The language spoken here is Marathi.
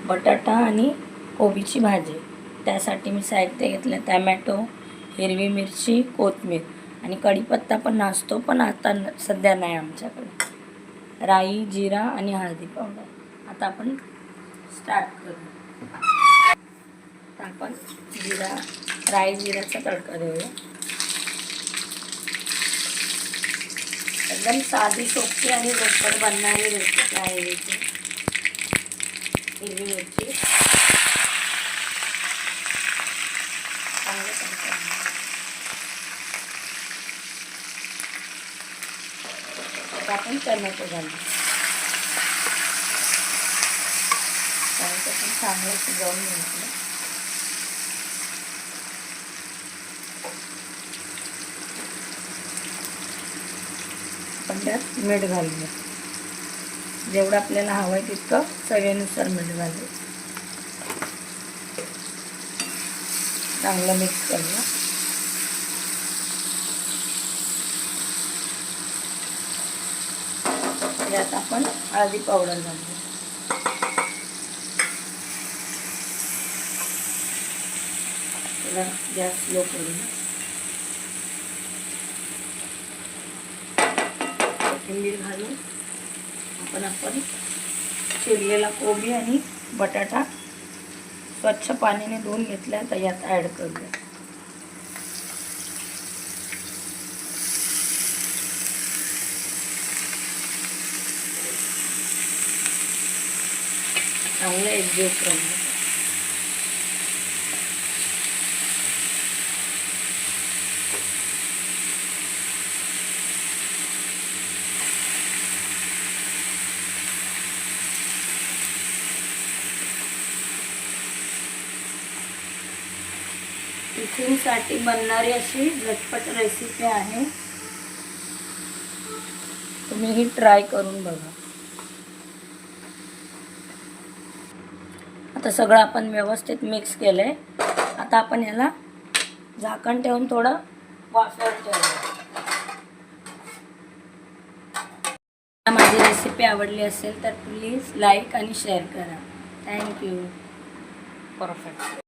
बटाटा आणि कोबीची भाजी. त्यासाठी मी साहित्य घेतलं टॅमॅटो, हिरवी मिरची, कोथिंबीर आणि कढीपत्ता पण असतो, पण आता सध्या नाही आमच्याकडे. राई, जिरा आणि हळदी पावडर. आता आपण स्टार्ट करू. आता आपण राई जिऱ्याचा तडका देऊया. एकदम साधी, सोपी आणि झटपट बनणारी रेसिपी आहे ही. हिरवी मिरची चांगलं तडका. आता आपण टमॅटो घालू. टमॅटो पण चांगलं शिजवून घ्यायचं. आपण त्यात मीठ घालूया. जेवढं आपल्याला हवं आहे तितकं चवीनुसार मीठ घालू. चांगलं मिक्स करूया. यात आपण हळदी पावडर घालू. गॅस स्लो करूया. कोथिंबीर घालून आपण चिरलेला कोबी आणि बटाटा स्वच्छ पाण्याने धुवून घेतला तर यात ॲड करूया. चांगलं एकजीव करून. टिफिनसाठी बनणारी अशी झटपट रेसिपी आहे. तुम्ही ही ट्राय करून बघा. आता सगळं आपण व्यवस्थित मिक्स केलंय. आता आपण याला झाकण ठेवून थोडं वाफेवर ठेवूया. माझी रेसिपी आवडली असेल तर प्लीज लाईक आणि शेअर करा. थँक्यू. परफेक्ट.